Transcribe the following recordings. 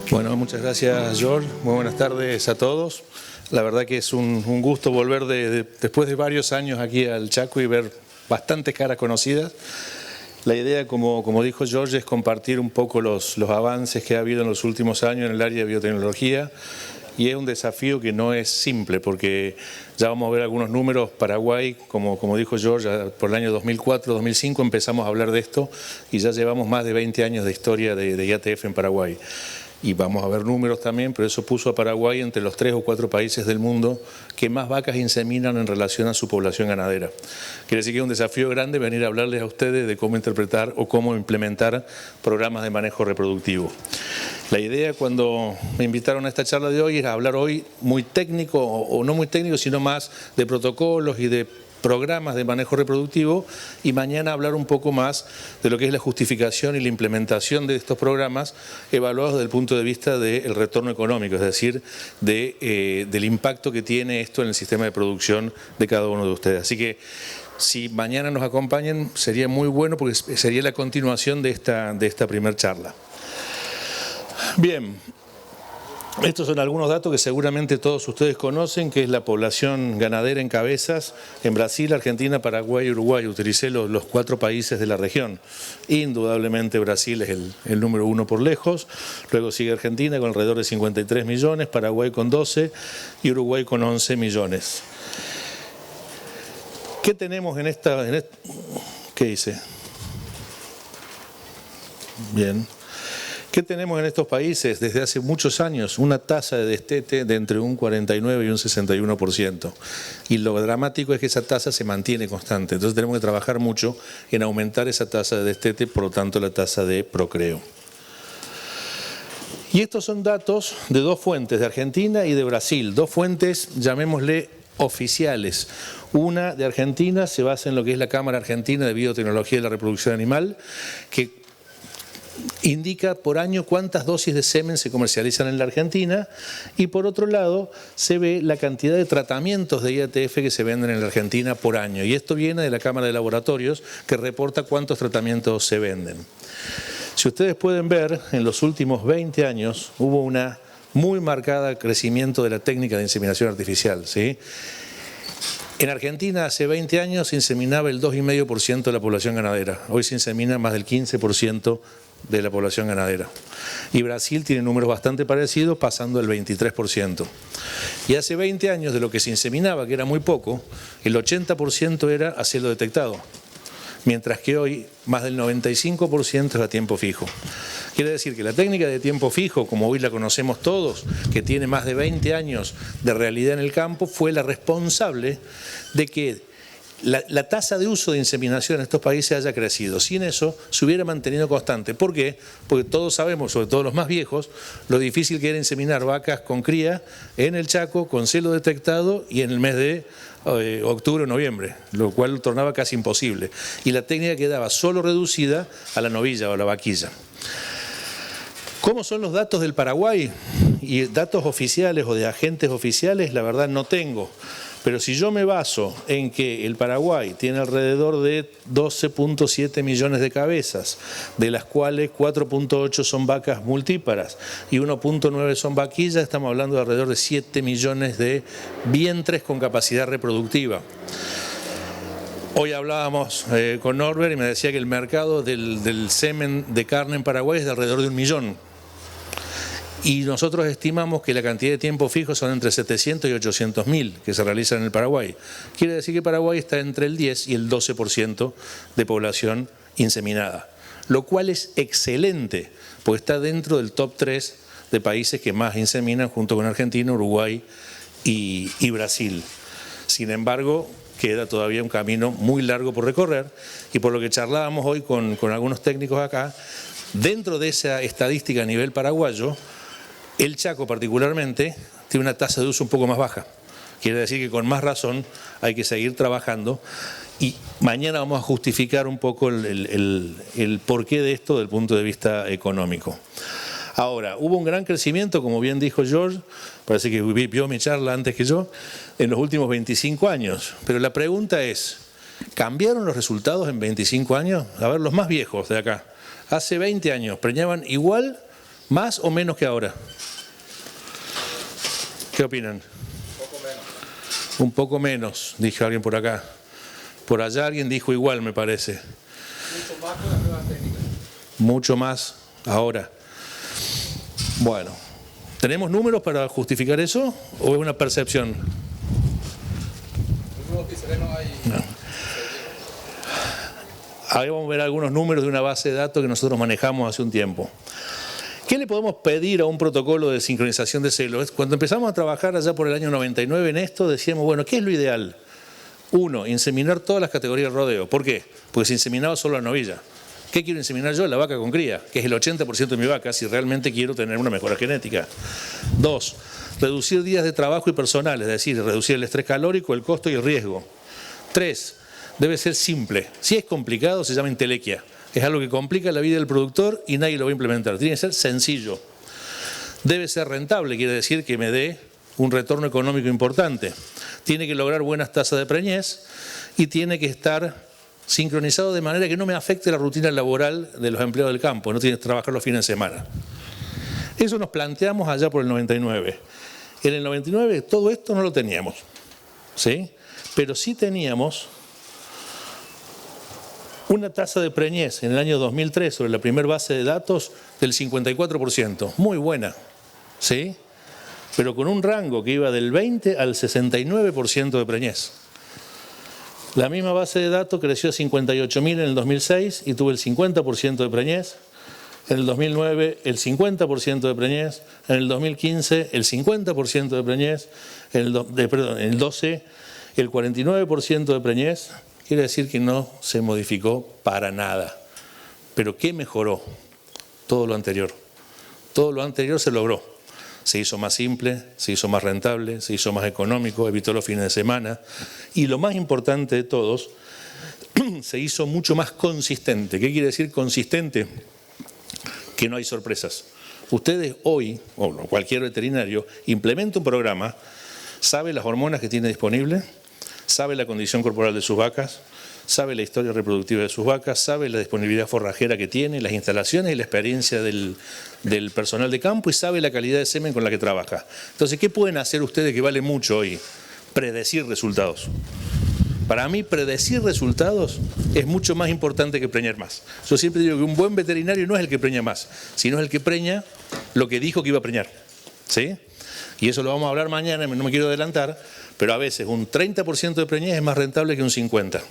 Bueno, muchas gracias, George. Muy buenas tardes a todos. La verdad que es un gusto volver después de varios años aquí al Chaco y ver bastantes caras conocidas. La idea, como dijo George, es compartir un poco los avances que ha habido en los últimos años en el área de biotecnología. Y es un desafío que no es simple, porque ya vamos a ver algunos números. Paraguay, como dijo George, por el año 2004-2005 empezamos a hablar de esto y ya llevamos más de 20 años de historia de IATF en Paraguay. Y vamos a ver números también, pero eso puso a Paraguay entre los 3 o 4 países del mundo que más vacas inseminan en relación a su población ganadera. Quiere decir que es un desafío grande venir a hablarles a ustedes de cómo interpretar o cómo implementar programas de manejo reproductivo. La idea cuando me invitaron a esta charla de hoy era hablar hoy muy técnico, o no muy técnico, sino más de protocolos y de programas de manejo reproductivo, y mañana hablar un poco más de lo que es la justificación y la implementación de estos programas evaluados desde el punto de vista del retorno económico, es decir, del impacto que tiene esto en el sistema de producción de cada uno de ustedes. Así que si mañana nos acompañan sería muy bueno, porque sería la continuación de esta primera charla. Bien. Estos son algunos datos que seguramente todos ustedes conocen, que es la población ganadera en cabezas en Brasil, Argentina, Paraguay y Uruguay. Utilicé los 4 países de la región. Indudablemente Brasil es el número 1 por lejos, luego sigue Argentina con alrededor de 53 millones, Paraguay con 12 y Uruguay con 11 millones. ¿Qué tenemos en esta? ¿Qué hice? Bien. ¿Qué tenemos en estos países? Desde hace muchos años una tasa de destete de entre un 49 y un 61%. Y lo dramático es que esa tasa se mantiene constante. Entonces tenemos que trabajar mucho en aumentar esa tasa de destete, por lo tanto la tasa de procreo. Y estos son datos de 2 fuentes, de Argentina y de Brasil. 2 fuentes, llamémosle oficiales. Una de Argentina se basa en lo que es la Cámara Argentina de Biotecnología y la Reproducción Animal, que indica por año cuántas dosis de semen se comercializan en la Argentina, y por otro lado se ve la cantidad de tratamientos de IATF que se venden en la Argentina por año, y esto viene de la Cámara de Laboratorios, que reporta cuántos tratamientos se venden. Si ustedes pueden ver, en los últimos 20 años hubo una muy marcada crecimiento de la técnica de inseminación artificial, ¿sí? En Argentina hace 20 años se inseminaba el 2,5% de la población ganadera, hoy se insemina más del 15% de la población ganadera. Y Brasil tiene números bastante parecidos, pasando el 23%. Y hace 20 años de lo que se inseminaba, que era muy poco, el 80% era a cielo detectado, mientras que hoy más del 95% es a tiempo fijo. Quiere decir que la técnica de tiempo fijo, como hoy la conocemos todos, que tiene más de 20 años de realidad en el campo, fue la responsable de que la tasa de uso de inseminación en estos países haya crecido. Sin eso se hubiera mantenido constante. ¿Por qué? Porque todos sabemos, sobre todo los más viejos, lo difícil que era inseminar vacas con cría en el Chaco, con celo detectado y en el mes de octubre o noviembre, lo cual lo tornaba casi imposible. Y la técnica quedaba solo reducida a la novilla o a la vaquilla. ¿Cómo son los datos del Paraguay? Y datos oficiales o de agentes oficiales, la verdad no tengo. Pero si yo me baso en que el Paraguay tiene alrededor de 12,7 millones de cabezas, de las cuales 4,8 son vacas multíparas y 1,9 son vaquillas, estamos hablando de alrededor de 7 millones de vientres con capacidad reproductiva. Hoy hablábamos con Norbert y me decía que el mercado del semen de carne en Paraguay es de alrededor de 1 millón. Y nosotros estimamos que la cantidad de tiempo fijo son entre 700 y 800 mil que se realizan en el Paraguay. Quiere decir que Paraguay está entre el 10 y el 12% de población inseminada, lo cual es excelente, porque está dentro del top 3 de países que más inseminan, junto con Argentina, Uruguay y Brasil. Sin embargo, queda todavía un camino muy largo por recorrer, y por lo que charlábamos hoy con algunos técnicos acá, dentro de esa estadística a nivel paraguayo, el Chaco particularmente tiene una tasa de uso un poco más baja. Quiere decir que con más razón hay que seguir trabajando, y mañana vamos a justificar un poco el porqué de esto desde el punto de vista económico. Ahora, hubo un gran crecimiento, como bien dijo George, parece que vio mi charla antes que yo, en los últimos 25 años. Pero la pregunta es, ¿cambiaron los resultados en 25 años? A ver, los más viejos de acá. Hace 20 años, ¿preñaban igual ¿Más o menos que ahora? ¿Qué opinan? Un poco menos. Un poco menos, dijo alguien por acá. Por allá alguien dijo igual, me parece. Mucho más con las nuevas técnicas. Mucho más ahora. Bueno, ¿tenemos números para justificar eso o es una percepción? Los nuevos pizarrenos hay. No. Ahí vamos a ver algunos números de una base de datos que nosotros manejamos hace un tiempo. ¿Qué le podemos pedir a un protocolo de sincronización de celo? Cuando empezamos a trabajar allá por el año 99 en esto, decíamos, bueno, ¿qué es lo ideal? Uno, inseminar todas las categorías de rodeo. ¿Por qué? Porque se inseminaba solo la novilla. ¿Qué quiero inseminar yo? La vaca con cría, que es el 80% de mi vaca, si realmente quiero tener una mejora genética. Dos, reducir días de trabajo y personal, es decir, reducir el estrés calórico, el costo y el riesgo. Tres, debe ser simple. Si es complicado, se llama entelequia. Es algo que complica la vida del productor y nadie lo va a implementar. Tiene que ser sencillo. Debe ser rentable, quiere decir que me dé un retorno económico importante. Tiene que lograr buenas tasas de preñez y tiene que estar sincronizado de manera que no me afecte la rutina laboral de los empleados del campo, no tienes que trabajar los fines de semana. Eso nos planteamos allá por el 99. En el 99 todo esto no lo teníamos, ¿sí? Pero sí teníamos una tasa de preñez en el año 2003 sobre la primera base de datos del 54%, muy buena, ¿sí? Pero con un rango que iba del 20 al 69% de preñez. La misma base de datos creció a 58.000 en el 2006 y tuvo el 50% de preñez. En el 2009 el 50% de preñez. En el 2015 el 50% de preñez. En el 12 el 49% de preñez. Quiere decir que no se modificó para nada. ¿Pero qué mejoró? Todo lo anterior. Todo lo anterior se logró. Se hizo más simple, se hizo más rentable, se hizo más económico, evitó los fines de semana. Y lo más importante de todos, se hizo mucho más consistente. ¿Qué quiere decir consistente? Que no hay sorpresas. Ustedes hoy, o cualquier veterinario, implementa un programa, sabe las hormonas que tiene disponible, sabe la condición corporal de sus vacas, sabe la historia reproductiva de sus vacas, sabe la disponibilidad forrajera que tiene, las instalaciones y la experiencia del personal de campo y sabe la calidad de semen con la que trabaja. Entonces, ¿qué pueden hacer ustedes que vale mucho hoy? Predecir resultados. Para mí, predecir resultados es mucho más importante que preñar más. Yo siempre digo que un buen veterinario no es el que preña más, sino es el que preña lo que dijo que iba a preñar. ¿Sí? Y eso lo vamos a hablar mañana, no me quiero adelantar, pero a veces un 30% de preñez es más rentable que un 50%.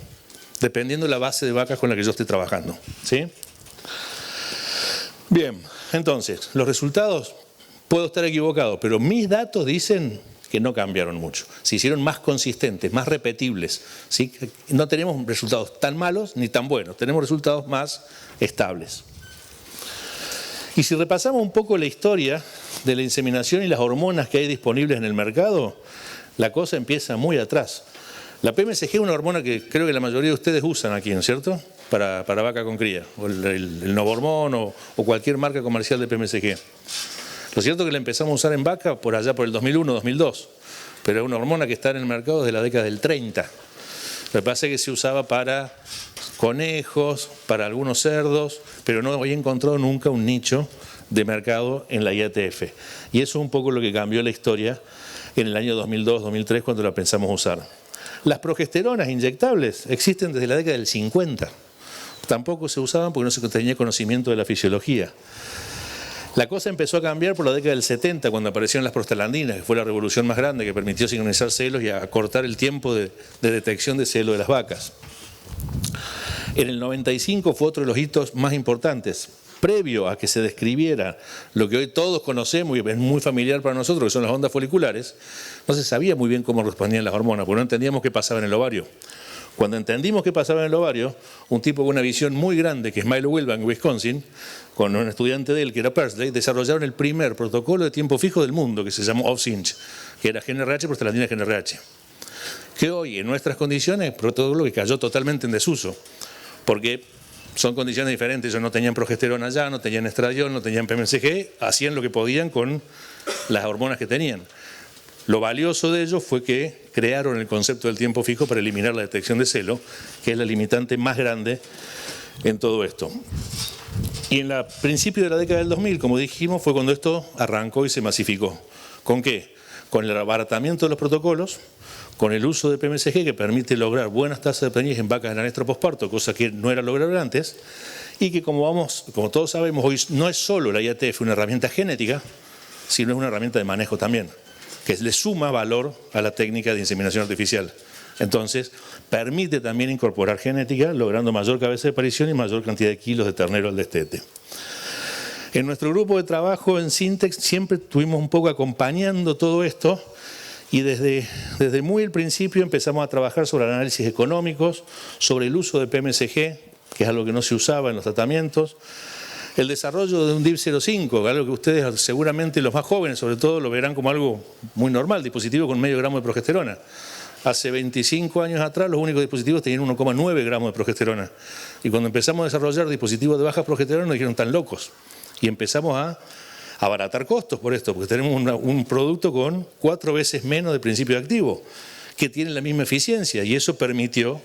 Dependiendo de la base de vacas con la que yo esté trabajando. ¿Sí? Bien, entonces, los resultados, puedo estar equivocado, pero mis datos dicen que no cambiaron mucho. Se hicieron más consistentes, más repetibles. ¿Sí? No tenemos resultados tan malos ni tan buenos, tenemos resultados más estables. Y si repasamos un poco la historia de la inseminación y las hormonas que hay disponibles en el mercado, la cosa empieza muy atrás. La PMSG es una hormona que creo que la mayoría de ustedes usan aquí, ¿no es cierto? Para vaca con cría, o el Novormón o cualquier marca comercial de PMSG. Lo cierto es que la empezamos a usar en vaca por allá por el 2001, 2002, pero es una hormona que está en el mercado desde la década del 30. Lo que pasa es que se usaba para conejos, para algunos cerdos, pero no había encontrado nunca un nicho de mercado en la IATF. Y eso es un poco lo que cambió la historia en el año 2002, 2003, cuando la pensamos usar. Las progesteronas inyectables existen desde la década del 50. Tampoco se usaban porque no se tenía conocimiento de la fisiología. La cosa empezó a cambiar por la década del 70, cuando aparecieron las prostaglandinas, que fue la revolución más grande que permitió sincronizar celos y acortar el tiempo de detección de celo de las vacas. En el 95 fue otro de los hitos más importantes. Previo a que se describiera lo que hoy todos conocemos y es muy familiar para nosotros, que son las ondas foliculares, no se sabía muy bien cómo respondían las hormonas, porque no entendíamos qué pasaba en el ovario. Cuando entendimos qué pasaba en el ovario, un tipo con una visión muy grande, que es Milo Wilbank, en Wisconsin, con un estudiante de él, que era Persley, desarrollaron el primer protocolo de tiempo fijo del mundo, que se llamó OFSINCH, que era GNRH, prostaglandina GNRH. Que hoy, en nuestras condiciones, protocolo que cayó totalmente en desuso, porque son condiciones diferentes. Ellos no tenían progesterona ya, no tenían estradiol, no tenían PMSG, hacían lo que podían con las hormonas que tenían. Lo valioso de ellos fue que crearon el concepto del tiempo fijo para eliminar la detección de celo, que es la limitante más grande en todo esto. Y en el principio de la década del 2000, como dijimos, fue cuando esto arrancó y se masificó. ¿Con qué? Con el abaratamiento de los protocolos, con el uso de PMSG que permite lograr buenas tasas de preñez en vacas en anestro posparto, cosa que no era lograble antes, y que como todos sabemos, hoy no es solo la IATF una herramienta genética, sino es una herramienta de manejo también, que le suma valor a la técnica de inseminación artificial. Entonces, permite también incorporar genética, logrando mayor cabeza de parición y mayor cantidad de kilos de ternero al destete. En nuestro grupo de trabajo en Sintex siempre estuvimos un poco acompañando todo esto y desde muy el principio empezamos a trabajar sobre análisis económicos, sobre el uso de PMSG, que es algo que no se usaba en los tratamientos, el desarrollo de un DIP-05, algo que ustedes seguramente los más jóvenes sobre todo lo verán como algo muy normal, dispositivo con medio gramo de progesterona. Hace 25 años atrás los únicos dispositivos tenían 1,9 gramos de progesterona. Y cuando empezamos a desarrollar dispositivos de baja progesterona nos dijeron tan locos. Y empezamos a abaratar costos por esto, porque tenemos un producto con 4 veces menos de principio activo, que tiene la misma eficiencia. Y eso permitió,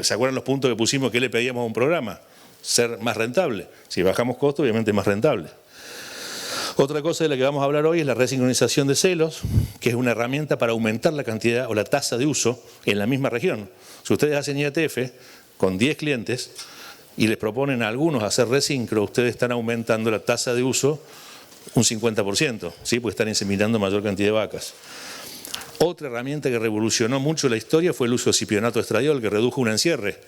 ¿se acuerdan los puntos que pusimos que le pedíamos a un programa? Ser más rentable. Si bajamos costos, obviamente más rentable. Otra cosa de la que vamos a hablar hoy es la resincronización de celos, que es una herramienta para aumentar la cantidad o la tasa de uso en la misma región. Si ustedes hacen IATF con 10 clientes y les proponen a algunos hacer resincro, ustedes están aumentando la tasa de uso un 50%, ¿sí? Porque están inseminando mayor cantidad de vacas. Otra herramienta que revolucionó mucho la historia fue el uso de cipionato de estradiol, que redujo un encierre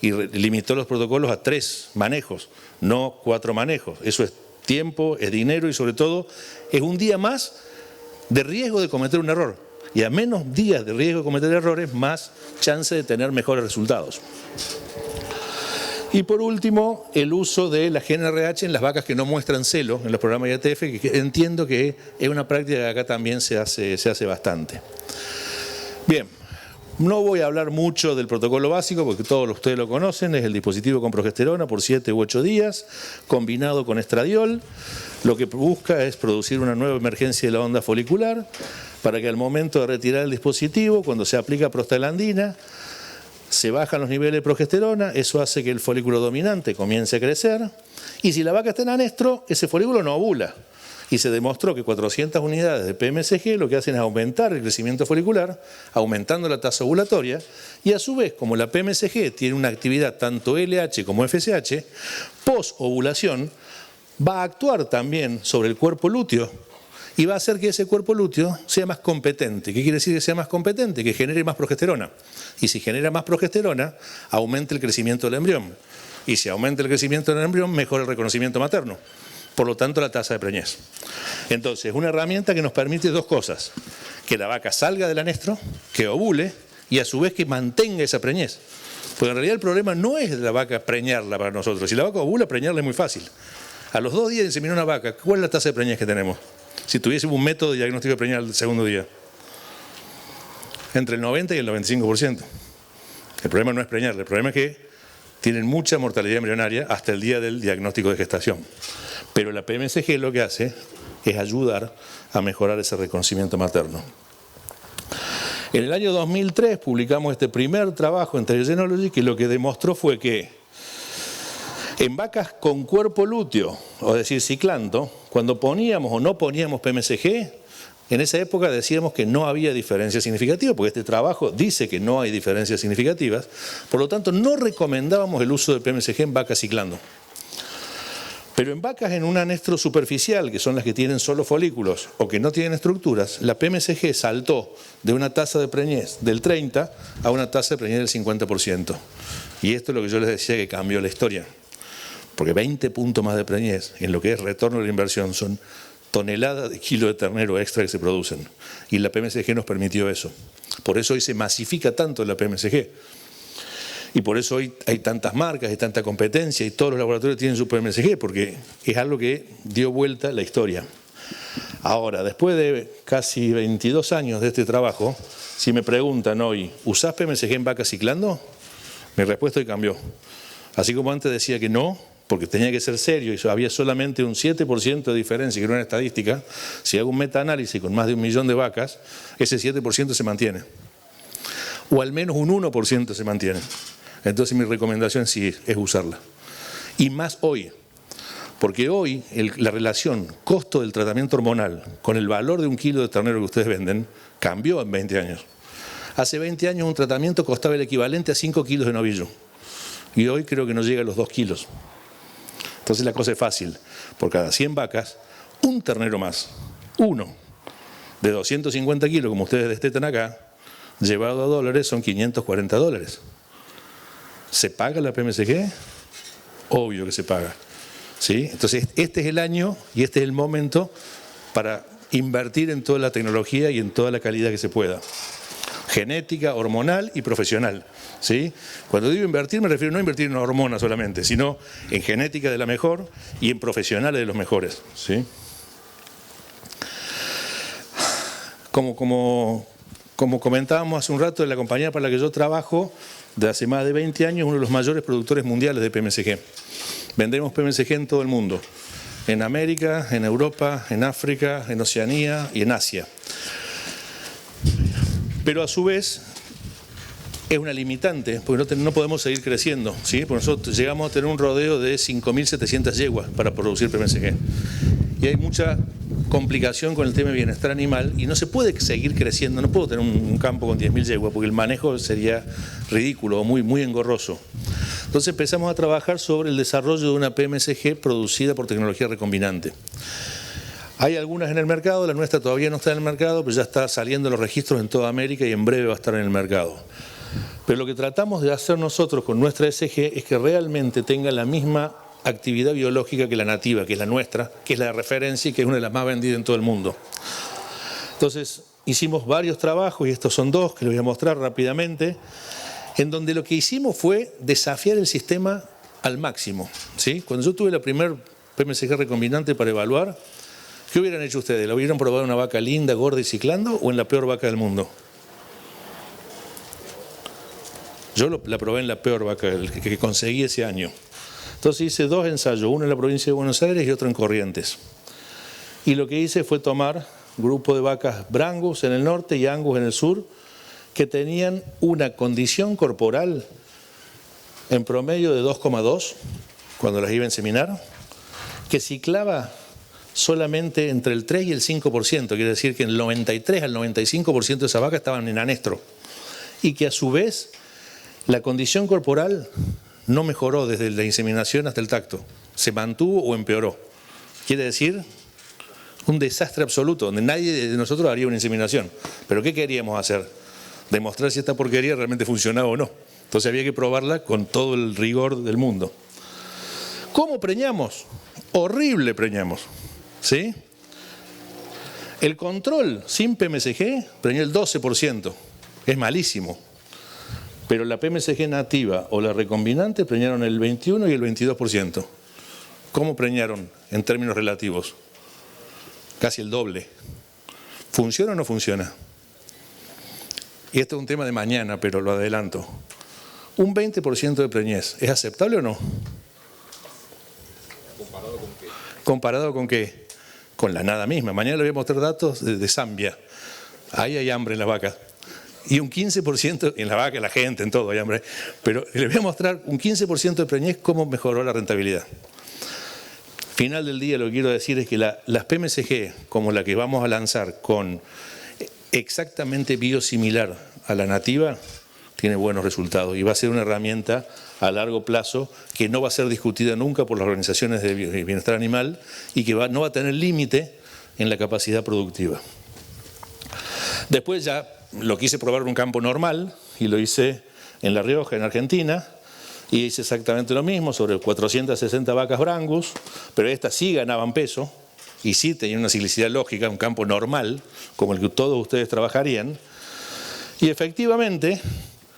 y limitó los protocolos a 3 manejos, no 4 manejos. Eso es tiempo, es dinero y sobre todo es un día más de riesgo de cometer un error. Y a menos días de riesgo de cometer errores, más chance de tener mejores resultados. Y por último, el uso de la GnRH en las vacas que no muestran celo en los programas IATF, que entiendo que es una práctica que acá también se hace bastante. Bien. No voy a hablar mucho del protocolo básico porque todos ustedes lo conocen, es el dispositivo con progesterona por 7 u 8 días, combinado con estradiol. Lo que busca es producir una nueva emergencia de la onda folicular para que al momento de retirar el dispositivo, cuando se aplica prostaglandina, se bajan los niveles de progesterona, eso hace que el folículo dominante comience a crecer y si la vaca está en anestro, ese folículo no ovula. Y se demostró que 400 unidades de PMSG lo que hacen es aumentar el crecimiento folicular, aumentando la tasa ovulatoria, y a su vez, como la PMSG tiene una actividad tanto LH como FSH, post-ovulación va a actuar también sobre el cuerpo lúteo y va a hacer que ese cuerpo lúteo sea más competente. ¿Qué quiere decir que sea más competente? Que genere más progesterona. Y si genera más progesterona, aumenta el crecimiento del embrión. Y si aumenta el crecimiento del embrión, mejora el reconocimiento materno. Por lo tanto, la tasa de preñez. Entonces, es una herramienta que nos permite 2 cosas. Que la vaca salga del anestro, que ovule y a su vez que mantenga esa preñez. Porque en realidad el problema no es de la vaca preñarla para nosotros. Si la vaca ovula, preñarla es muy fácil. A los 2 días de inseminar una vaca, ¿cuál es la tasa de preñez que tenemos? Si tuviésemos un método de diagnóstico de preñez al segundo día. Entre el 90 y el 95%. El problema no es preñarla, el problema es que tienen mucha mortalidad embrionaria hasta el día del diagnóstico de gestación. Pero la PMSG lo que hace es ayudar a mejorar ese reconocimiento materno. En el año 2003 publicamos este primer trabajo en Theriogenology que lo que demostró fue que en vacas con cuerpo lúteo, es decir, ciclando, cuando poníamos o no poníamos PMSG, en esa época decíamos que no había diferencias significativas, porque este trabajo dice que no hay diferencias significativas, por lo tanto no recomendábamos el uso de PMSG en vacas ciclando. Pero en vacas en un anestro superficial, que son las que tienen solo folículos o que no tienen estructuras, la PMSG saltó de una tasa de preñez del 30 a una tasa de preñez del 50%. Y esto es lo que yo les decía que cambió la historia. Porque 20 puntos más de preñez en lo que es retorno de la inversión son toneladas de kilos de ternero extra que se producen. Y la PMSG nos permitió eso. Por eso hoy se masifica tanto la PMSG. Y por eso hoy hay tantas marcas y tanta competencia y todos los laboratorios tienen su PMSG, porque es algo que dio vuelta la historia. Ahora, después de casi 22 años de este trabajo, si me preguntan hoy, ¿usás PMSG en vacas ciclando? Mi respuesta hoy cambió. Así como antes decía que no, porque tenía que ser serio y había solamente un 7% de diferencia, que era una estadística, si hago un metaanálisis con más de 1 millón de vacas, ese 7% se mantiene. O al menos un 1% se mantiene. Entonces mi recomendación sí es usarla. Y más hoy, Porque hoy la relación costo del tratamiento hormonal con el valor de 1 kilo de ternero que ustedes venden cambió en 20 años. Hace 20 años un tratamiento costaba el equivalente a 5 kilos de novillo. Y hoy creo que no llega a los 2 kilos. Entonces la cosa es fácil. Por cada 100 vacas, un ternero más, uno, de 250 kilos, como ustedes destetan acá, llevado a dólares son $540. ¿Se paga la PMSG? Obvio que se paga. ¿Sí? Entonces este es el año y este es el momento para invertir en toda la tecnología y en toda la calidad que se pueda. Genética, hormonal y profesional. ¿Sí? Cuando digo invertir me refiero no a invertir en hormonas solamente, sino en genética de la mejor y en profesionales de los mejores. ¿Sí? Como comentábamos hace un rato, la compañía para la que yo trabajo, de hace más de 20 años, uno de los mayores productores mundiales de PMSG. Vendemos PMSG en todo el mundo, en América, en Europa, en África, en Oceanía y en Asia. Pero a su vez es una limitante, porque no podemos seguir creciendo, ¿sí? Porque nosotros llegamos a tener un rodeo de 5.700 yeguas para producir PMSG. Y hay mucha complicación con el tema de bienestar animal y no se puede seguir creciendo, no puedo tener un campo con 10.000 yeguas porque el manejo sería ridículo o muy engorroso. Entonces empezamos a trabajar sobre el desarrollo de una PMSG producida por tecnología recombinante. Hay algunas en el mercado, la nuestra todavía no está en el mercado, pero ya está saliendo los registros en toda América y en breve va a estar en el mercado. Pero lo que tratamos de hacer nosotros con nuestra SG es que realmente tenga la misma actividad biológica que la nativa, que es la nuestra, que es la de referencia y que es una de las más vendidas en todo el mundo. Entonces hicimos varios trabajos, y estos son dos que les voy a mostrar rápidamente, en donde lo que hicimos fue desafiar el sistema al máximo. ¿Sí? Cuando yo tuve la primer PMSG recombinante para evaluar, ¿qué hubieran hecho ustedes? ¿La hubieran probado en una vaca linda, gorda y ciclando o en la peor vaca del mundo? Yo la probé en la peor vaca que conseguí ese año. Entonces hice 2 ensayos, uno en la provincia de Buenos Aires y otro en Corrientes. Y lo que hice fue tomar grupo de vacas Brangus en el norte y Angus en el sur, que tenían una condición corporal en promedio de 2,2 cuando las iba a inseminar, que ciclaba solamente entre el 3 y el 5%, quiere decir que el 93 al 95% de esas vacas estaban en anestro, y que a su vez la condición corporal no mejoró desde la inseminación hasta el tacto, se mantuvo o empeoró. Quiere decir un desastre absoluto, donde nadie de nosotros haría una inseminación. ¿Pero qué queríamos hacer? Demostrar si esta porquería realmente funcionaba o no. Entonces había que probarla con todo el rigor del mundo. ¿Cómo preñamos? Horrible preñamos. ¿Sí? El control sin PMSG preñó el 12%. Es malísimo. Pero la PMSG nativa o la recombinante preñaron el 21 y el 22%. ¿Cómo preñaron en términos relativos? Casi el doble. ¿Funciona o no funciona? Y esto es un tema de mañana, pero lo adelanto. Un 20% de preñez, ¿es aceptable o no? ¿Comparado con qué? ¿Comparado con qué? Con la nada misma. Mañana les voy a mostrar datos de Zambia. Ahí hay hambre en las vacas. Y un 15% en la vaca, en la gente, en todo hay hambre. Pero les voy a mostrar un 15% de preñez, cómo mejoró la rentabilidad. Final del día lo que quiero decir es que las PMSG, como la que vamos a lanzar con exactamente biosimilar a la nativa, tiene buenos resultados y va a ser una herramienta a largo plazo que no va a ser discutida nunca por las organizaciones de bienestar animal y que no va a tener límite en la capacidad productiva. Después ya lo quise probar en un campo normal y lo hice en La Rioja, en Argentina, y hice exactamente lo mismo sobre 460 vacas Brangus, pero estas sí ganaban peso y sí tenían una ciclicidad lógica, un campo normal, como el que todos ustedes trabajarían. Y efectivamente,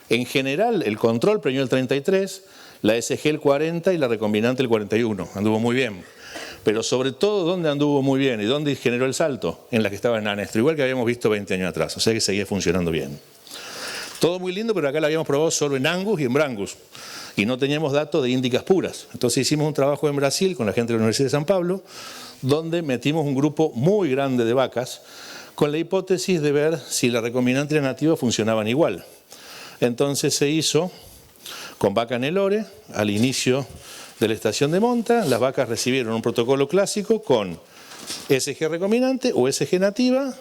en general, el control preñó el 33, la SG el 40 y la recombinante el 41. Anduvo muy bien. Pero sobre todo, ¿dónde anduvo muy bien y dónde generó el salto? En la que estaba en anestro, igual que habíamos visto 20 años atrás. O sea que seguía funcionando bien. Todo muy lindo, pero acá la habíamos probado solo en Angus y en Brangus. Y no teníamos datos de índicas puras. Entonces hicimos un trabajo en Brasil con la gente de la Universidad de San Pablo, donde metimos un grupo muy grande de vacas con la hipótesis de ver si la recombinante y la nativa funcionaban igual. Entonces se hizo con vaca Nelore al inicio de la estación de monta, las vacas recibieron un protocolo clásico con SG recombinante o SG nativa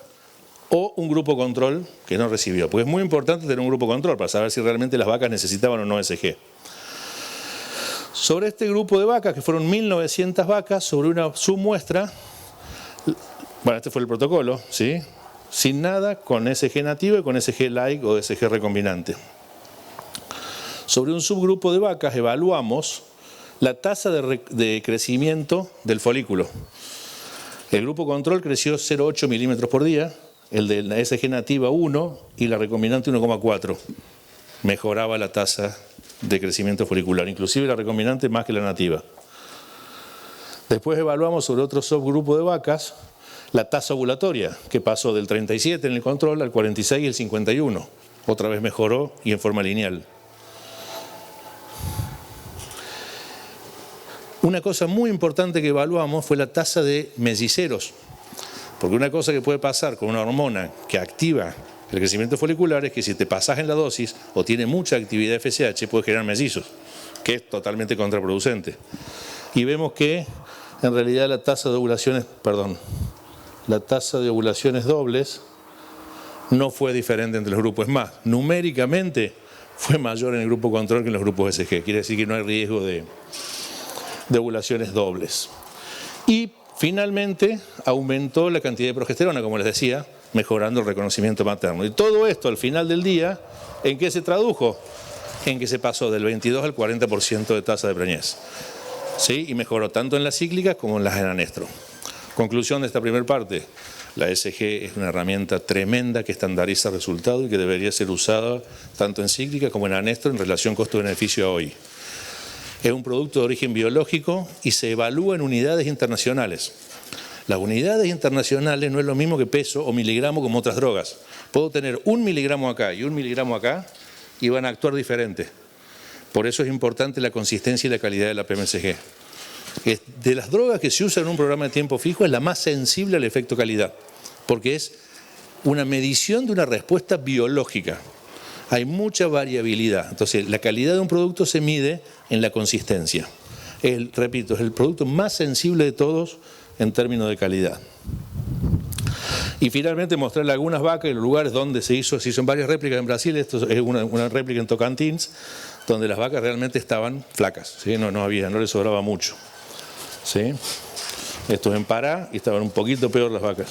o un grupo control que no recibió. Porque es muy importante tener un grupo control para saber si realmente las vacas necesitaban o no SG. Sobre este grupo de vacas, que fueron 1.900 vacas, sobre una submuestra, bueno, este fue el protocolo, ¿sí? Sin nada, con SG nativo y con SG like o SG recombinante. Sobre un subgrupo de vacas evaluamos la tasa de crecimiento del folículo. El grupo control creció 0,8 milímetros por día, el de la SG nativa 1 y la recombinante 1,4. Mejoraba la tasa de crecimiento folicular, inclusive la recombinante más que la nativa. Después evaluamos sobre otro subgrupo de vacas la tasa ovulatoria, que pasó del 37 en el control al 46 y el 51. Otra vez mejoró y en forma lineal. Una cosa muy importante que evaluamos fue la tasa de melliceros, porque una cosa que puede pasar con una hormona que activa el crecimiento folicular es que si te pasas en la dosis o tiene mucha actividad FSH puede generar mellizos, que es totalmente contraproducente. Y vemos que en realidad la tasa de ovulaciones dobles no fue diferente entre los grupos. Es más, numéricamente fue mayor en el grupo control que en los grupos SG. Quiere decir que no hay riesgo de ovulaciones dobles. Y finalmente aumentó la cantidad de progesterona, como les decía, mejorando el reconocimiento materno. Y todo esto al final del día, ¿en qué se tradujo? En que se pasó del 22 al 40% de tasa de preñez. ¿Sí? Y mejoró tanto en las cíclicas como en las en anestro. Conclusión de esta primera parte: la SG es una herramienta tremenda que estandariza resultados y que debería ser usada tanto en cíclica como en anestro en relación costo-beneficio a hoy. Es un producto de origen biológico y se evalúa en unidades internacionales. Las unidades internacionales no es lo mismo que peso o miligramo como otras drogas. Puedo tener 1 miligramo acá y 1 miligramo acá y van a actuar diferente. Por eso es importante la consistencia y la calidad de la PMSG. De las drogas que se usan en un programa de tiempo fijo es la más sensible al efecto calidad, porque es una medición de una respuesta biológica. Hay mucha variabilidad. Entonces, la calidad de un producto se mide en la consistencia. Repito, es el producto más sensible de todos en términos de calidad. Y finalmente mostrarle algunas vacas y los lugares donde se hizo en varias réplicas en Brasil. Esto es una réplica en Tocantins, donde las vacas realmente estaban flacas, ¿sí? No les sobraba mucho, ¿sí? Esto es en Pará y estaban un poquito peor las vacas.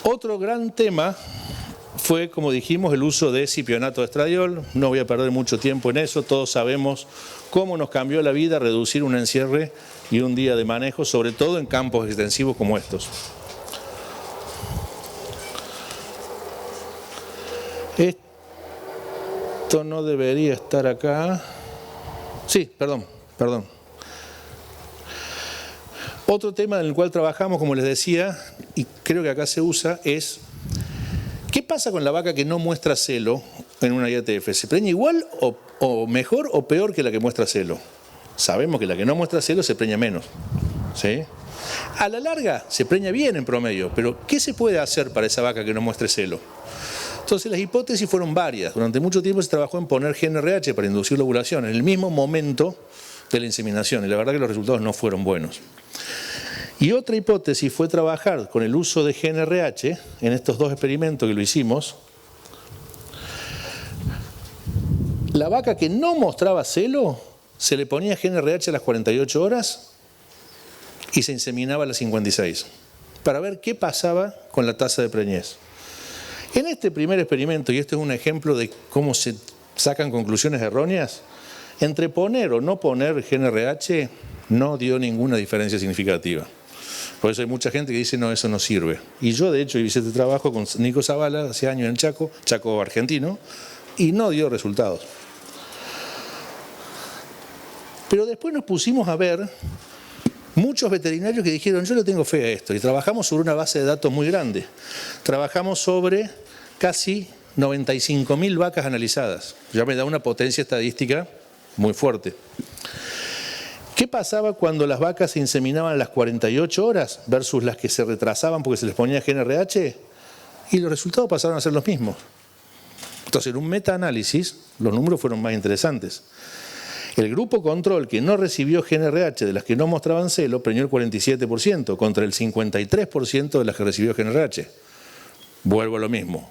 Otro gran tema fue, como dijimos, el uso de cipionato de estradiol. No voy a perder mucho tiempo en eso. Todos sabemos cómo nos cambió la vida reducir un encierre y un día de manejo, sobre todo en campos extensivos como estos. Esto no debería estar acá. Sí, perdón. Otro tema en el cual trabajamos, como les decía, y creo que acá se usa, es ¿qué pasa con la vaca que no muestra celo en una IATF? ¿Se preña igual o mejor o peor que la que muestra celo? Sabemos que la que no muestra celo se preña menos, ¿sí? A la larga se preña bien en promedio, pero ¿qué se puede hacer para esa vaca que no muestre celo? Entonces las hipótesis fueron varias. Durante mucho tiempo se trabajó en poner GnRH para inducir la ovulación en el mismo momento de la inseminación, y la verdad que los resultados no fueron buenos. Y otra hipótesis fue trabajar con el uso de GnRH en estos dos experimentos que lo hicimos. La vaca que no mostraba celo, se le ponía GnRH a las 48 horas y se inseminaba a las 56, para ver qué pasaba con la tasa de preñez. En este primer experimento, y este es un ejemplo de cómo se sacan conclusiones erróneas, entre poner o no poner GnRH no dio ninguna diferencia significativa. Por eso hay mucha gente que dice, no, eso no sirve. Y yo, de hecho, hice este trabajo con Nico Zavala hace años en Chaco argentino, y no dio resultados. Pero después nos pusimos a ver muchos veterinarios que dijeron, yo le tengo fe a esto, y trabajamos sobre una base de datos muy grande. Trabajamos sobre casi 95.000 vacas analizadas. Ya me da una potencia estadística muy fuerte. ¿Qué pasaba cuando las vacas se inseminaban a las 48 horas versus las que se retrasaban porque se les ponía GnRH? Y los resultados pasaron a ser los mismos. Entonces, en un metaanálisis, los números fueron más interesantes. El grupo control que no recibió GNRH, de las que no mostraban celo, preñó el 47% contra el 53% de las que recibió GNRH. Vuelvo a lo mismo,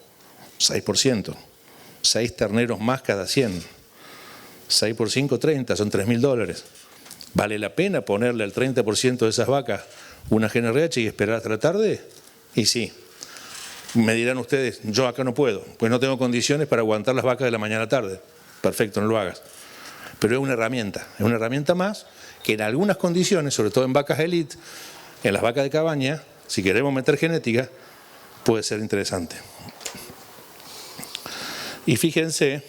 6%. 6 terneros más cada 100. 6 por 5, 30, son $3.000. ¿Vale la pena ponerle al 30% de esas vacas una GNRH y esperar hasta la tarde? Y sí. Me dirán ustedes, yo acá no puedo, pues no tengo condiciones para aguantar las vacas de la mañana a la tarde. Perfecto, no lo hagas. Pero es una herramienta más que en algunas condiciones, sobre todo en vacas elite, en las vacas de cabaña, si queremos meter genética, puede ser interesante. Y fíjense,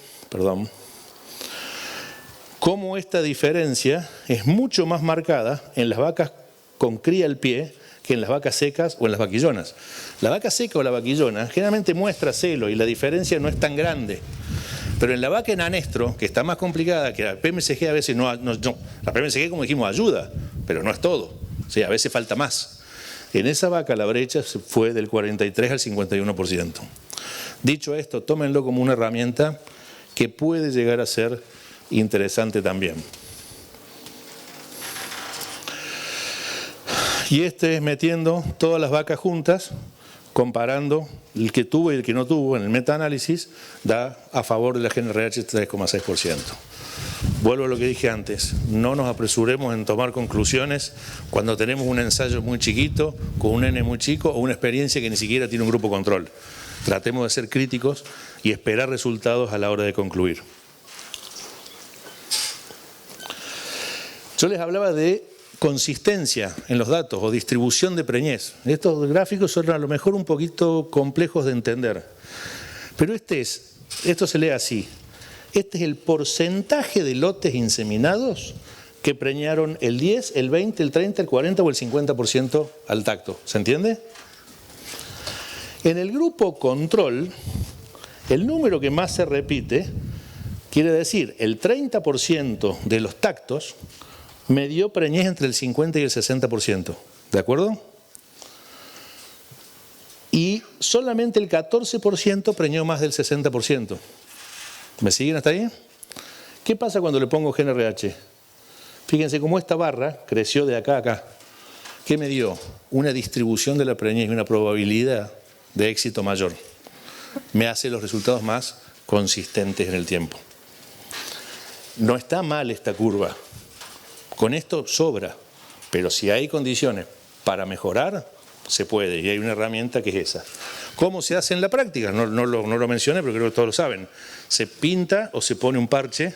cómo esta diferencia es mucho más marcada en las vacas con cría al pie que en las vacas secas o en las vaquillonas. La vaca seca o la vaquillona generalmente muestra celo y la diferencia no es tan grande. Pero en la vaca en anestro, que está más complicada, que la PMCG a veces no, la PMCG, como dijimos, ayuda, pero no es todo. O sea, a veces falta más. En esa vaca la brecha fue del 43 al 51%. Dicho esto, tómenlo como una herramienta que puede llegar a ser interesante también. Y este es metiendo todas las vacas juntas, comparando el que tuvo y el que no tuvo en el metaanálisis, da a favor de la GNRH 3,6%. Vuelvo a lo que dije antes, no nos apresuremos en tomar conclusiones cuando tenemos un ensayo muy chiquito, con un N muy chico o una experiencia que ni siquiera tiene un grupo control. Tratemos de ser críticos y esperar resultados a la hora de concluir. Yo les hablaba de consistencia en los datos o distribución de preñez. Estos gráficos son a lo mejor un poquito complejos de entender. Pero esto se lee así. Este es el porcentaje de lotes inseminados que preñaron el 10, el 20, el 30, el 40 o el 50% al tacto. ¿Se entiende? En el grupo control, el número que más se repite quiere decir el 30% de los tactos me dio preñez entre el 50 y el 60%. ¿De acuerdo? Y solamente el 14% preñó más del 60%. ¿Me siguen hasta ahí? ¿Qué pasa cuando le pongo GNRH? Fíjense cómo esta barra creció de acá a acá. ¿Qué me dio? Una distribución de la preñez y una probabilidad de éxito mayor. Me hace los resultados más consistentes en el tiempo. No está mal esta curva. Con esto sobra, pero si hay condiciones para mejorar, se puede, y hay una herramienta que es esa. ¿Cómo se hace en la práctica? No lo mencioné, pero creo que todos lo saben. Se pinta o se pone un parche,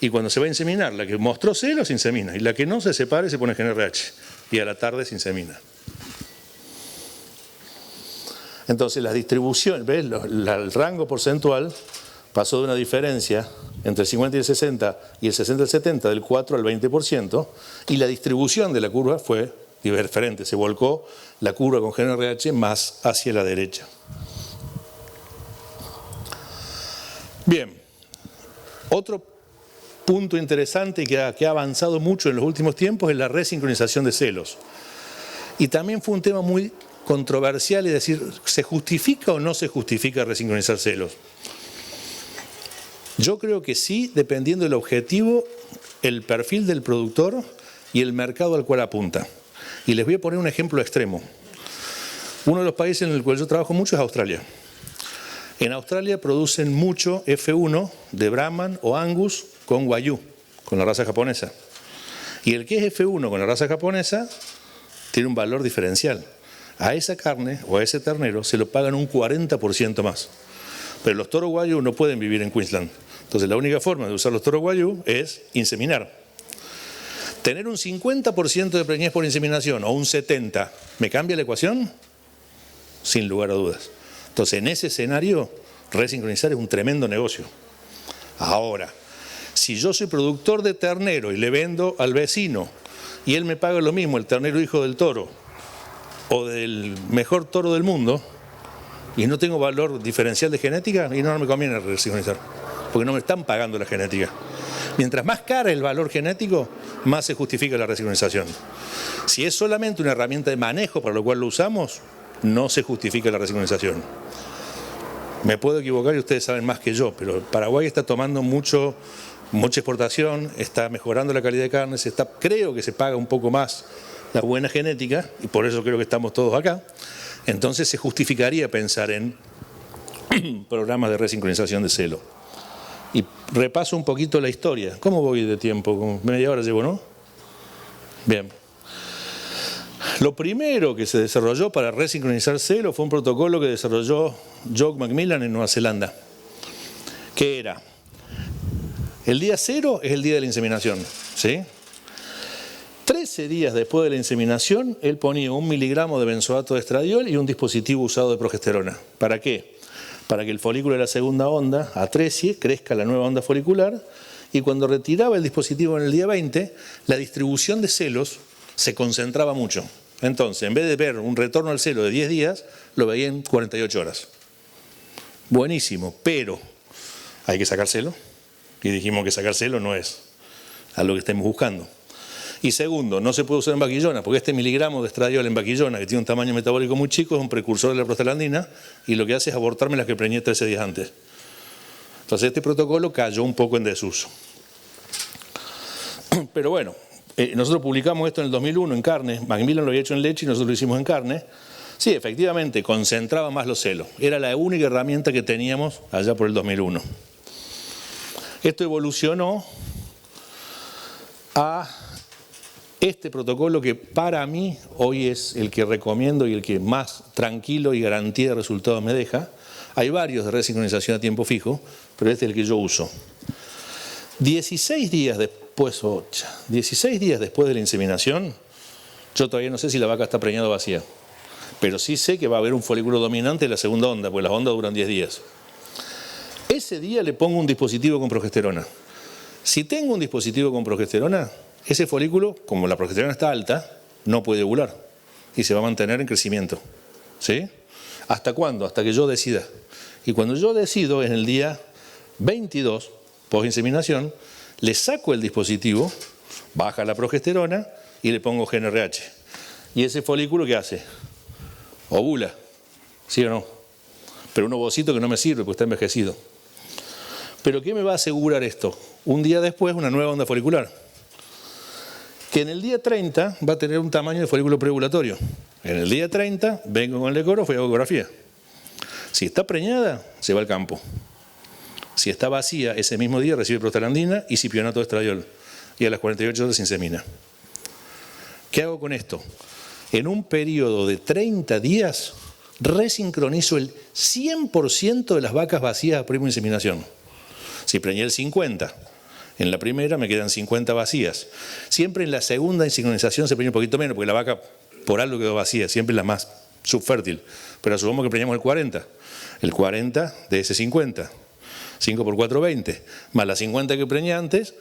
y cuando se va a inseminar, la que mostró celo se insemina, y la que no se separe se pone GNRH, y a la tarde se insemina. Entonces la distribución, ¿ves? El rango porcentual pasó de una diferencia entre el 50 y el 60 y el 60 al 70 del 4 al 20%, y la distribución de la curva fue diferente, se volcó la curva con GNRH más hacia la derecha. Bien, otro punto interesante que ha avanzado mucho en los últimos tiempos es la resincronización de celos. Y también fue un tema muy controversial, es decir, ¿se justifica o no se justifica resincronizar celos? Yo creo que sí, dependiendo del objetivo, el perfil del productor y el mercado al cual apunta. Y les voy a poner un ejemplo extremo. Uno de los países en el cual yo trabajo mucho es Australia. En Australia producen mucho F1 de Brahman o Angus con Wagyu, con la raza japonesa. Y el que es F1 con la raza japonesa tiene un valor diferencial. A esa carne o a ese ternero se lo pagan un 40% más. Pero los toros Wagyu no pueden vivir en Queensland. Entonces la única forma de usar los toros Wagyu es inseminar. Tener un 50% de preñez por inseminación o un 70%, ¿me cambia la ecuación? Sin lugar a dudas. Entonces en ese escenario, resincronizar es un tremendo negocio. Ahora, si yo soy productor de ternero y le vendo al vecino y él me paga lo mismo, el ternero hijo del toro o del mejor toro del mundo, y no tengo valor diferencial de genética, y no me conviene resincronizar, porque no me están pagando la genética. Mientras más cara el valor genético, más se justifica la resincronización. Si es solamente una herramienta de manejo para lo cual lo usamos, no se justifica la resincronización. Me puedo equivocar y ustedes saben más que yo, pero Paraguay está tomando mucha exportación, está mejorando la calidad de carne, creo que se paga un poco más la buena genética, y por eso creo que estamos todos acá. Entonces se justificaría pensar en programas de resincronización de celo. Y repaso un poquito la historia. ¿Cómo voy de tiempo? Como media hora llevo, ¿no? Bien. Lo primero que se desarrolló para resincronizar celo fue un protocolo que desarrolló Jock Macmillan en Nueva Zelanda. ¿Qué era? El día 0 es el día de la inseminación, ¿sí? 13 días después de la inseminación, él ponía 1 miligramo de benzoato de estradiol y un dispositivo usado de progesterona. ¿Para qué? Para que el folículo de la segunda onda atrecie, crezca la nueva onda folicular, y cuando retiraba el dispositivo en el día 20, la distribución de celos se concentraba mucho. Entonces, en vez de ver un retorno al celo de 10 días, lo veía en 48 horas. Buenísimo, pero hay que sacar celo. Y dijimos que sacar celo no es a lo que estemos buscando. Y segundo, no se puede usar en vaquillona, porque este miligramo de estradiol en vaquillona, que tiene un tamaño metabólico muy chico, es un precursor de la prostaglandina, y lo que hace es abortarme las que preñé 13 días antes. Entonces este protocolo cayó un poco en desuso. Pero bueno, nosotros publicamos esto en el 2001 en carne, Macmillan lo había hecho en leche y nosotros lo hicimos en carne. Sí, efectivamente, concentraba más los celos. Era la única herramienta que teníamos allá por el 2001. Esto evolucionó a este protocolo que para mí hoy es el que recomiendo y el que más tranquilo y garantía de resultados me deja. Hay varios de resincronización a tiempo fijo, pero este es el que yo uso. 16 días después de la inseminación, yo todavía no sé si la vaca está preñada o vacía, pero sí sé que va a haber un folículo dominante en la segunda onda, porque las ondas duran 10 días. Ese día le pongo un dispositivo con progesterona. Si tengo un dispositivo con progesterona, ese folículo, como la progesterona está alta, no puede ovular y se va a mantener en crecimiento. ¿Sí? ¿Hasta cuándo? Hasta que yo decida. Y cuando yo decido, en el día 22, post-inseminación, le saco el dispositivo, baja la progesterona y le pongo GnRH. ¿Y ese folículo qué hace? Ovula. ¿Sí o no? Pero un ovocito que no me sirve porque está envejecido. ¿Pero qué me va a asegurar esto? Un día después, una nueva onda folicular, que en el día 30 va a tener un tamaño de folículo preovulatorio. En el día 30 vengo con el ecógrafo y hago ecografía. Si está preñada, se va al campo. Si está vacía, ese mismo día recibe prostaglandina y cipionato de estradiol. Y a las 48 horas se insemina. ¿Qué hago con esto? En un periodo de 30 días, resincronizo el 100% de las vacas vacías a prima inseminación. Si preñé el 50%, en la primera me quedan 50 vacías. Siempre en la segunda insincronización se preñó un poquito menos, porque la vaca por algo quedó vacía, siempre la más subfértil. Pero asumamos que preñamos el 40. El 40 de ese 50. 5 por 4, 20. Más las 50 que preñé antes,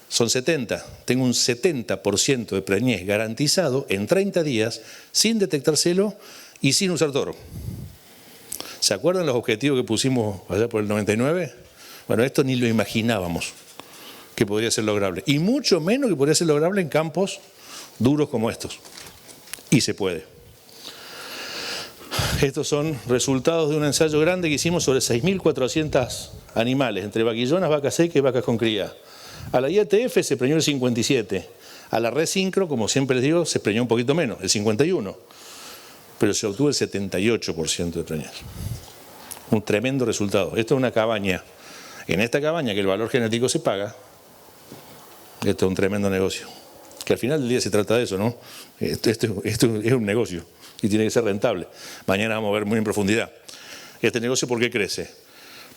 son 70. Tengo un 70% de preñez garantizado en 30 días, sin detectar celo y sin usar toro. ¿Se acuerdan los objetivos que pusimos allá por el 99? Bueno, esto ni lo imaginábamos que podría ser lograble. Y mucho menos que podría ser lograble en campos duros como estos. Y se puede. Estos son resultados de un ensayo grande que hicimos sobre 6.400 animales, entre vaquillonas, vacas secas y vacas con cría. A la IATF se preñó el 57. A la Resincro, como siempre les digo, se preñó un poquito menos, el 51. Pero se obtuvo el 78% de preñez. Un tremendo resultado. Esto es una cabaña. En esta cabaña, que el valor genético se paga, esto es un tremendo negocio. Que al final del día se trata de eso, ¿no? Esto es un negocio y tiene que ser rentable. Mañana vamos a ver muy en profundidad. Este negocio, ¿por qué crece?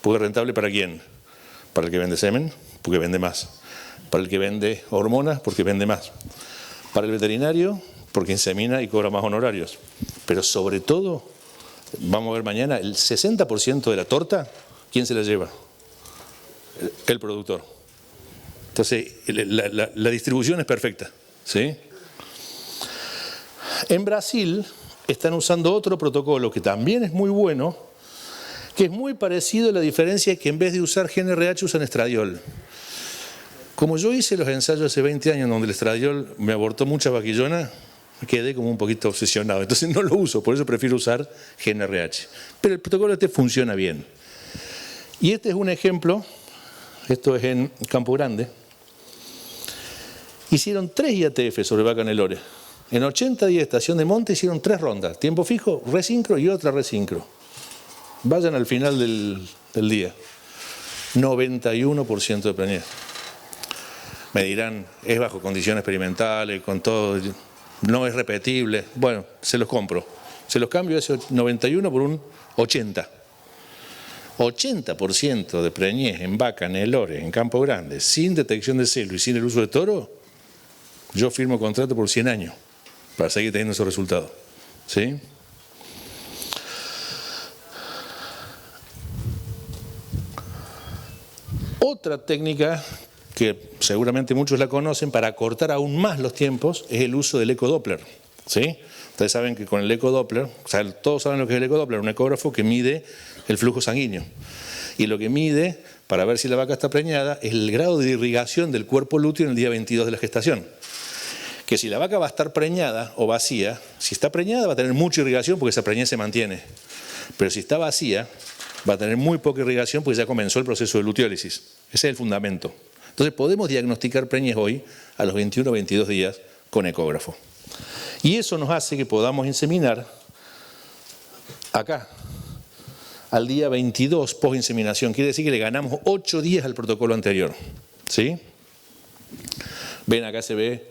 Porque es rentable ¿para quién? Para el que vende semen, porque vende más. Para el que vende hormonas, porque vende más. Para el veterinario, porque insemina y cobra más honorarios. Pero sobre todo, vamos a ver mañana, el 60% de la torta, ¿quién se la lleva? El productor. Entonces, la distribución es perfecta, ¿sí? En Brasil están usando otro protocolo que también es muy bueno, que es muy parecido. La diferencia es que en vez de usar GnRH usan estradiol. Como yo hice los ensayos hace 20 años donde el estradiol me abortó mucha vaquillona, quedé como un poquito obsesionado. Entonces no lo uso, por eso prefiero usar GnRH. Pero el protocolo este funciona bien. Y este es un ejemplo, esto es en Campo Grande. Hicieron 3 IATF sobre vaca Nelore. En 80 días de estación de monte hicieron 3 rondas, tiempo fijo, resincro y otra resincro. Vayan al final del día. 91% de preñez. Me dirán, es bajo condiciones experimentales, con todo, no es repetible. Bueno, se los compro. Se los cambio ese 91 por un 80. 80% de preñez en vaca Nelore, en Campo Grande, sin detección de celo y sin el uso de toro, yo firmo contrato por 100 años para seguir teniendo esos resultados. ¿Sí? Otra técnica que seguramente muchos la conocen para acortar aún más los tiempos es el uso del ecodoppler. ¿Sí? Ustedes saben que con el ecodoppler, o sea, todos saben lo que es el ecodoppler, un ecógrafo que mide el flujo sanguíneo. Y lo que mide, para ver si la vaca está preñada, es el grado de irrigación del cuerpo lúteo en el día 22 de la gestación. Que si la vaca va a estar preñada o vacía, si está preñada va a tener mucha irrigación porque esa preñez se mantiene. Pero si está vacía, va a tener muy poca irrigación porque ya comenzó el proceso de luteólisis. Ese es el fundamento. Entonces podemos diagnosticar preñez hoy a los 21 o 22 días con ecógrafo. Y eso nos hace que podamos inseminar acá, al día 22 post-inseminación. Quiere decir que le ganamos 8 días al protocolo anterior. ¿Sí? Ven, acá se ve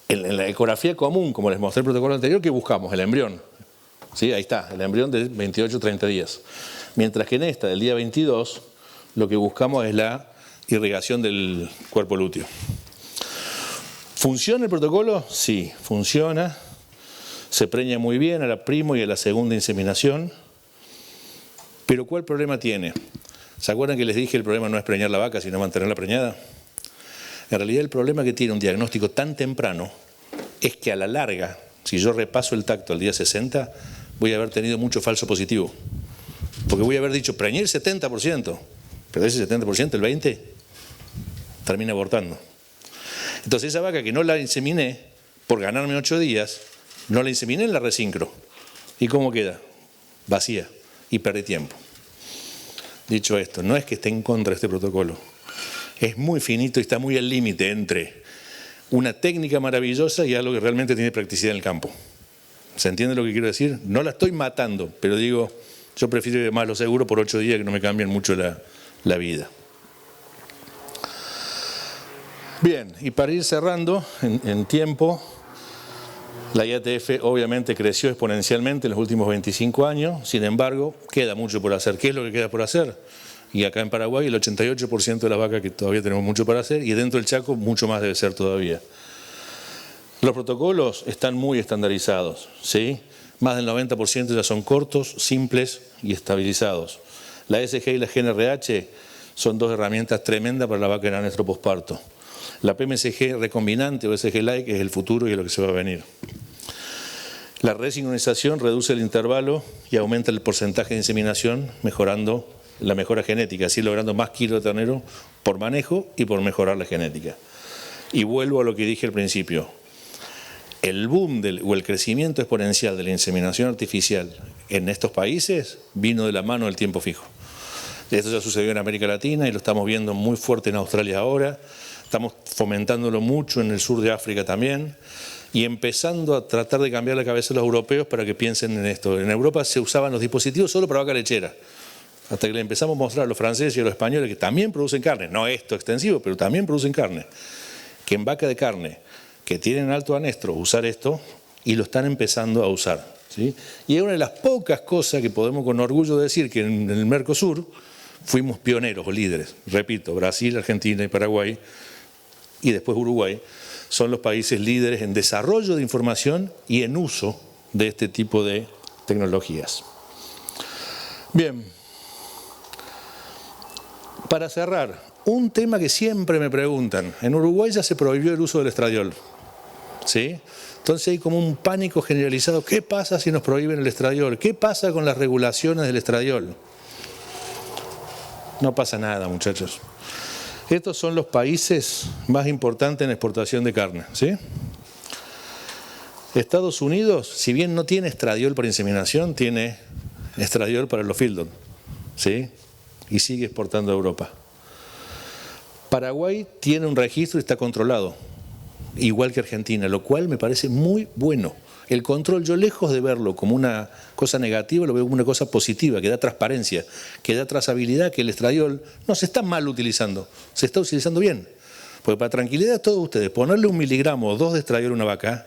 en la ecografía común, como les mostré el protocolo anterior, que buscamos el embrión. ¿Sí? Ahí está, el embrión de 28 o 30 días. Mientras que en esta, del día 22, lo que buscamos es la irrigación del cuerpo lúteo. ¿Funciona el protocolo? Sí, funciona. Se preña muy bien a la primo y a la segunda inseminación. Pero ¿cuál problema tiene? ¿Se acuerdan que les dije el problema no es preñar la vaca, sino mantenerla preñada? En realidad el problema que tiene un diagnóstico tan temprano es que a la larga, si yo repaso el tacto al día 60, voy a haber tenido mucho falso positivo. Porque voy a haber dicho, preñé el 70%, pero de ese 70%, el 20% termina abortando. Entonces esa vaca que no la inseminé, por ganarme 8 días, no la inseminé en la resincro. ¿Y cómo queda? Vacía. Y perdí tiempo. Dicho esto, no es que esté en contra de este protocolo. Es muy finito y está muy al límite entre una técnica maravillosa y algo que realmente tiene practicidad en el campo. ¿Se entiende lo que quiero decir? No la estoy matando, pero digo, yo prefiero ir más lo seguro por 8 días que no me cambien mucho la vida. Bien, y para ir cerrando en tiempo, la IATF obviamente creció exponencialmente en los últimos 25 años, sin embargo, queda mucho por hacer. ¿Qué es lo que queda por hacer? Y acá en Paraguay el 88% de las vacas que todavía tenemos mucho para hacer, y dentro del Chaco mucho más debe ser todavía. Los protocolos están muy estandarizados, ¿sí? Más del 90% ya son cortos, simples y estabilizados. La SG y la GNRH son 2 herramientas tremendas para la vaca en anestro posparto. La PMSG recombinante o SG-like es el futuro y es lo que se va a venir. La resincronización reduce el intervalo y aumenta el porcentaje de inseminación, mejorando la mejora genética, así logrando más kilos de ternero por manejo y por mejorar la genética. Y vuelvo a lo que dije al principio. El boom o el crecimiento exponencial de la inseminación artificial en estos países vino de la mano del tiempo fijo. Esto ya sucedió en América Latina y lo estamos viendo muy fuerte en Australia ahora. Estamos fomentándolo mucho en el sur de África también y empezando a tratar de cambiar la cabeza de los europeos para que piensen en esto. En Europa se usaban los dispositivos solo para vaca lechera, hasta que le empezamos a mostrar a los franceses y a los españoles que también producen carne, no esto extensivo, pero también producen carne, que en vaca de carne que tienen alto anestro usar esto y lo están empezando a usar, ¿sí? Y es una de las pocas cosas que podemos con orgullo decir que en el Mercosur fuimos pioneros o líderes. Repito, Brasil, Argentina y Paraguay y después Uruguay son los países líderes en desarrollo de información y en uso de este tipo de tecnologías. Bien, para cerrar, un tema que siempre me preguntan. En Uruguay ya se prohibió el uso del estradiol, ¿sí? Entonces hay como un pánico generalizado. ¿Qué pasa si nos prohíben el estradiol? ¿Qué pasa con las regulaciones del estradiol? No pasa nada, muchachos. Estos son los países más importantes en exportación de carne, ¿sí? Estados Unidos, si bien no tiene estradiol para inseminación, tiene estradiol para los fieldon, ¿sí? y sigue exportando a Europa. Paraguay tiene un registro y está controlado, igual que Argentina, lo cual me parece muy bueno. El control, yo lejos de verlo como una cosa negativa, lo veo como una cosa positiva, que da transparencia, que da trazabilidad, que el estradiol no se está mal utilizando, se está utilizando bien. Porque para tranquilidad de todos ustedes, ponerle 1 miligramo o 2 de estradiol a una vaca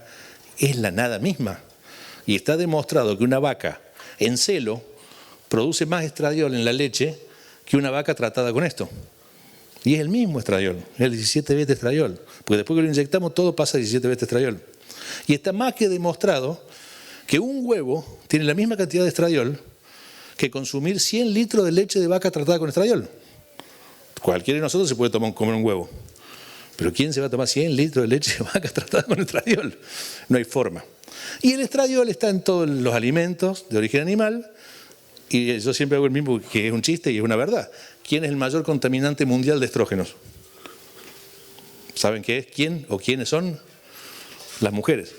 es la nada misma. Y está demostrado que una vaca en celo produce más estradiol en la leche que una vaca tratada con esto. Y es el mismo estradiol, es el 17 beta estradiol, porque después que lo inyectamos todo pasa a 17 beta estradiol. Y está más que demostrado que un huevo tiene la misma cantidad de estradiol que consumir 100 litros de leche de vaca tratada con estradiol. Cualquiera de nosotros se puede comer un huevo, pero ¿quién se va a tomar 100 litros de leche de vaca tratada con estradiol? No hay forma. Y el estradiol está en todos los alimentos de origen animal, y yo siempre hago el mismo, que es un chiste y es una verdad. ¿Quién es el mayor contaminante mundial de estrógenos? ¿Saben qué es? ¿Quién o quiénes son? Las mujeres.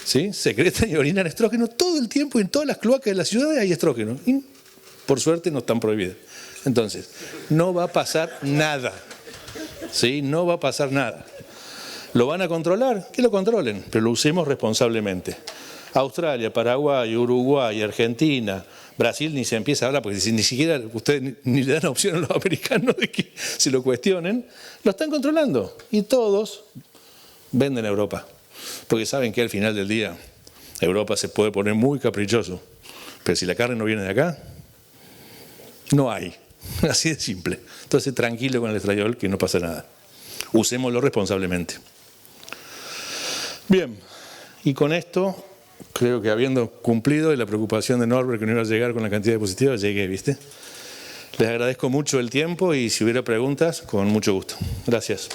¿Sí? Secretan y orinan estrógeno todo el tiempo, y en todas las cloacas de las ciudades hay estrógeno. Y por suerte no están prohibidas. Entonces, no va a pasar nada. ¿Sí? No va a pasar nada. ¿Lo van a controlar? Que lo controlen, pero lo usemos responsablemente. Australia, Paraguay, Uruguay, Argentina, Brasil ni se empieza a hablar, porque ni siquiera ustedes ni le dan opción a los americanos de que se lo cuestionen. Lo están controlando y todos venden a Europa. Porque saben que al final del día Europa se puede poner muy caprichoso, pero si la carne no viene de acá, no hay. Así de simple. Entonces tranquilo con el estradiol, que no pasa nada. Usémoslo responsablemente. Bien, y con esto creo que habiendo cumplido, y la preocupación de Norbert que no iba a llegar con la cantidad de diapositivas, llegué, ¿viste? Les agradezco mucho el tiempo y si hubiera preguntas, con mucho gusto. Gracias.